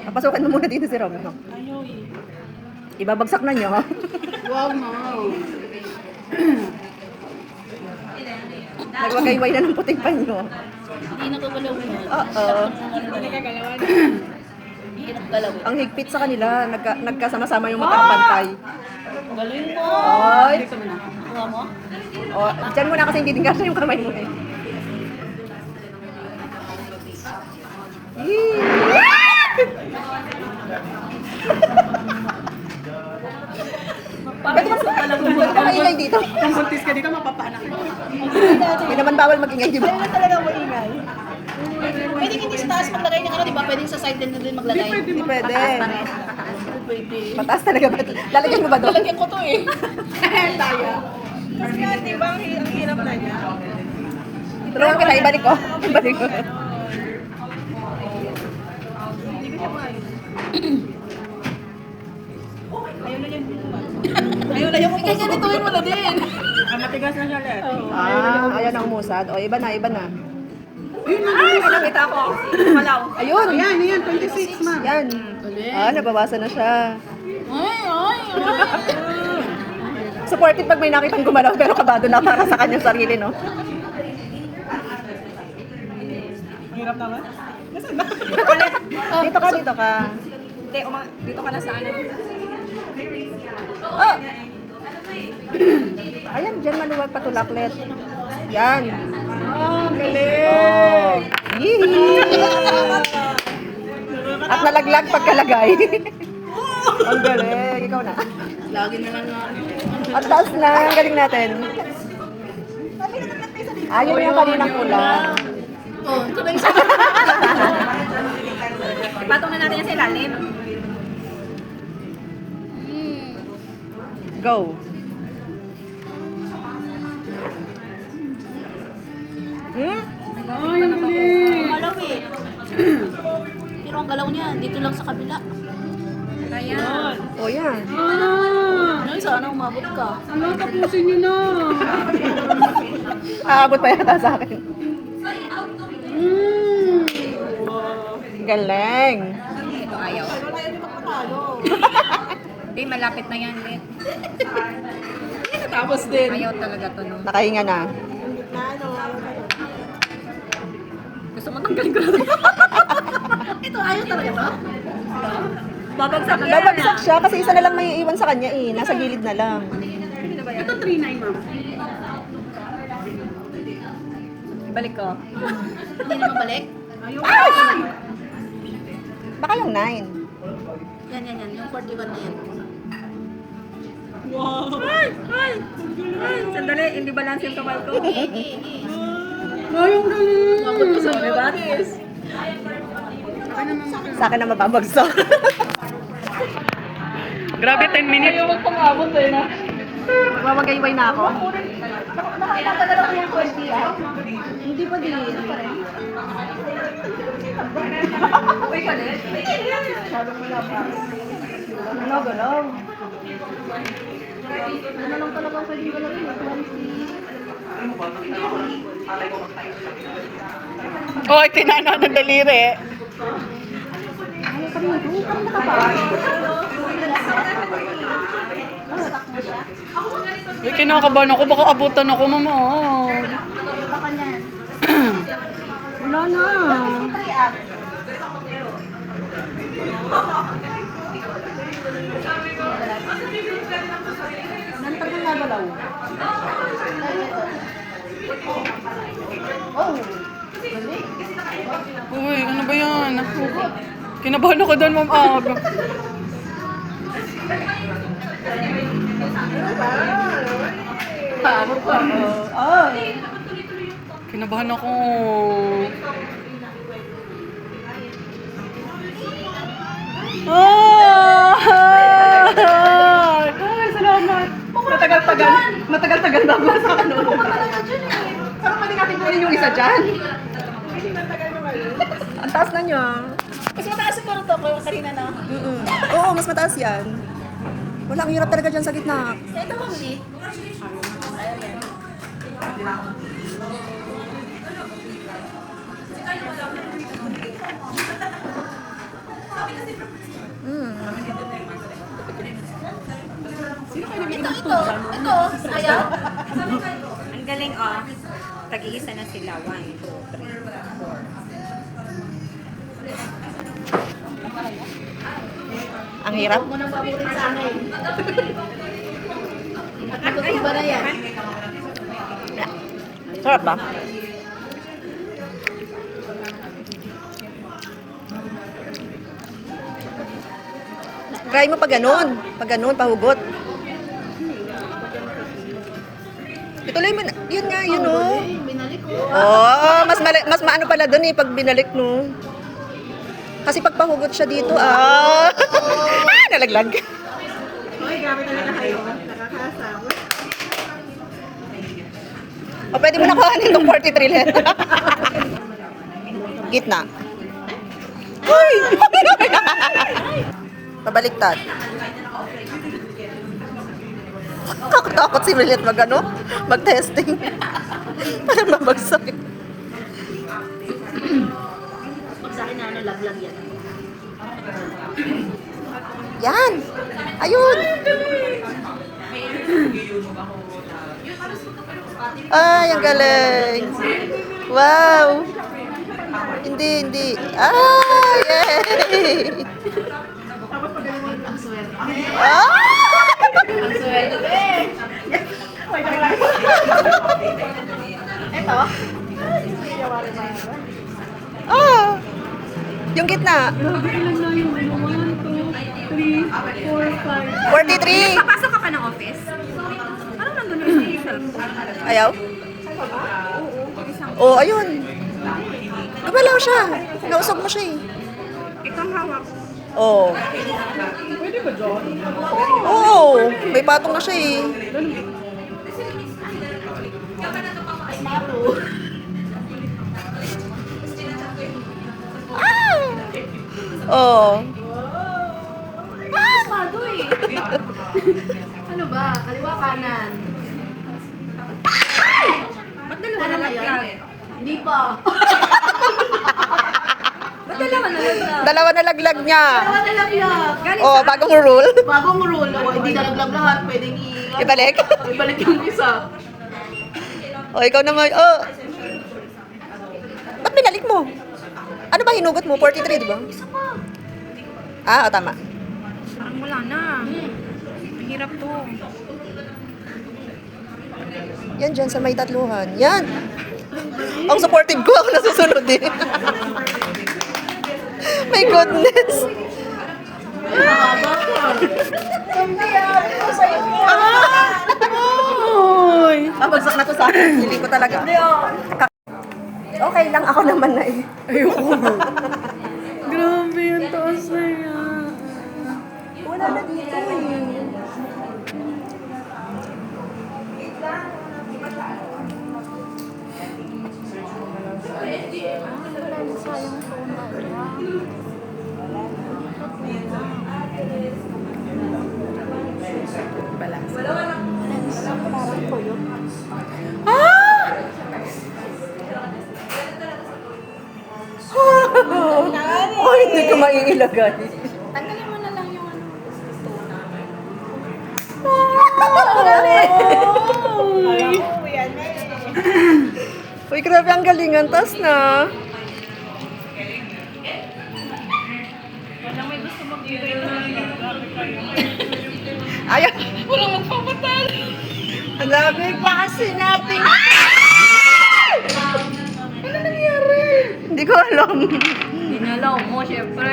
Papasukan mo muna dito si Romeo. Ayaw eh. Ibabagsak na niyo. Wow, no. Nagwagayway na ng puting panyo. Hindi nakagalaw yun. Oo. Hindi nakagalawan. Hirap galawin. Ang higpit sa kanila, nagkasama-sama yung magkakapantay. Galing mo. Oy! Kuha mo? O, dyan muna kasi hindi din kasya yung kamay mo eh. Yee! Pwede ka maingay dito. Kung buntis ka dito, mapapaanak mo. Hindi naman bawal mag-ingay, di ba? Kaya talaga maingay. Pwedeng hindi sa taas maglagay ng ano, di ba? Pwedeng sa side din maglagay. Hindi pwede. Pwede. Mataas talaga ba? Lalagyan mo ba doon? Lalagyan ko to eh. Tayo. Kasi nga, di ba, ang hirap na niya. Tulungan kita, ibalik ko. Ibalik ko. Ayaw na yung umuusad. Kaya ganituin mo na din. Matigas na siya ulit. Ayaw na umusad. O, iba na, iba na. Ay, nakita ko. Malaw. Ayun! Ayan, 26 ma. Yan. Nabawasan na siya. Ay. Supportive pag may nakitang gumalaw pero kabado na para sa kanyang sarili, no? Hirap naman. Nasaan na? Dito ka, dito ka. Hindi, dito ka na sa ano. Oh! Ayan, dyan maluwag patulaklet. Yan. Galing. Yee! At nalaglag pagkalagay. Ang galing. Ikaw na. Lagi na lang nga. At taas na. Ang galing natin. Ayun yung kaninang kulang. Oh, ito na isa. Ipatong na natin yan sa ilalim. Go. Hmm? Ay, ang galing. Galaw eh. Pero ang galaw niya, dito lang sa kabila. Ayan. O yan. Ay, sana umabot ka. Ano, tapusin niyo na. Aabot pa yata sa akin. Galing. Ito ayaw. Hindi, malapit na yan, Let. Tapos din. Ayaw talaga to, no? Nakahinga na. Gusto mo tanggalin ko na ito, ayaw talaga to? Babagsak yan. Babagsak siya kasi isa na lang may iwan sa kanya eh. Nasa gilid na lang. Ito 3-9, ma'am. Balik ko. Hindi na mabalik? Baka yung 9. Yan. Yung 41 na yan. Wow. Ay! Sandali, hindi balance yung kamay ko. Ay, ang galing. Mabot ko sa batis. Sa akin na mababagsak. Grabe, 10 minutes. Ayaw magpangabot eh, na. Magmamagayway na ako. Nakakadala ko yung 20. Hindi pa din. Uy, kalit? Galaw. Ano lang talaga pwedeng galawin? 20. Oy, tinana ng daliri. Ay, kinakabahan ako. Baka abutan ako, mama. Baka niyan. Wala na. Nantagal na galaw. Oh. Uy, ano ba yan? Kinabahan ako doon, ma'am. Paabot pa. Oh. Kinabahan ako. Ay, salamat. Matagal-tagal bago sa ano. Parang pwede natin kunin yung isa dyan. Ang taas na niya. Mas mataas yung parang to ko kanina na. Oo, mas mataas yan. Wala, ang hirap talaga dyan sa gitna. Ito mo, Lee. Ito, ayaw. Ang galing, oh. Tag-iisa na sila. 1, 2, 3, 4. Ang hirap. Huwag mo nang paborin sa akin. Nakatutok ba na yan? Sarap ba? Try mo pag ganun. Pag ganun, pahugot. Ituloy mo na. Yun nga, yun o. Binalik ko. Oh, mas maano pala dun eh, pag binalik no. Kasi pag pahugot siya dito, nalaglag. Uy, grabe talaga kayo. Nakakasawa. O, pwede mo na kuhanin ng 43 letter. Gitna. Uy! Pabaliktad. Takot si Millet mag-testing. Parang mabagsak. Pag sa akin na ano, laglag yan. Yan! Ayun! Ay, ang galing! Wow! Hindi. Ah! Yay! Ang swerte. Ah! Ang swerte eh. Ito? Ah! Yung gitna. 43. Papasok ka pa ng office? Parang nandun yung cellphone. Ayaw? Oo, ayun. Gumalaw siya. Nausog mo siya eh. Ito ang hawak. Oo. Oo. May patong na siya eh. Ah! Oo. Pasmado eh. Ano ba? Kaliwa kanan. Ba't dalawa Ano na na yan? laglag? Hindi pa. Ba't dalawa na laglag? Dalawa na laglag niya. Dalawa na laglag. Oh, bagong rule. Bagong rule. O, hindi nalaglag lahat. Pwedeng Ibalik. ibalik yung isa. O, ikaw naman. Oh. Ba't binalik mo? Ano ba hinugot mo? 43, di ba? Isa pa. Ah, tama. Parang wala na. Mahirap to. Yan dyan sa may tatluhan. Yan. Ang supportive ko. Ako nasusunod eh. My goodness. Mahaba pa. Ay! Babagsak na to sa akin. Hindi ko talaga. Okay lang. Ako naman na eh. Ayoko. Grabe yung taas na yan. Wala na dito eh. Oh, hindi ko maiilagay. Tanggalin mo na lang yung ano. Uy, grabe ang galingan. Tas na. Walang may gusto magbigay na grabe kayo. Ayaw. Walang magpapatal. Ang dami kasi natin. Ano nangyari? Hindi ko alam. Dinalaw mo, syempre.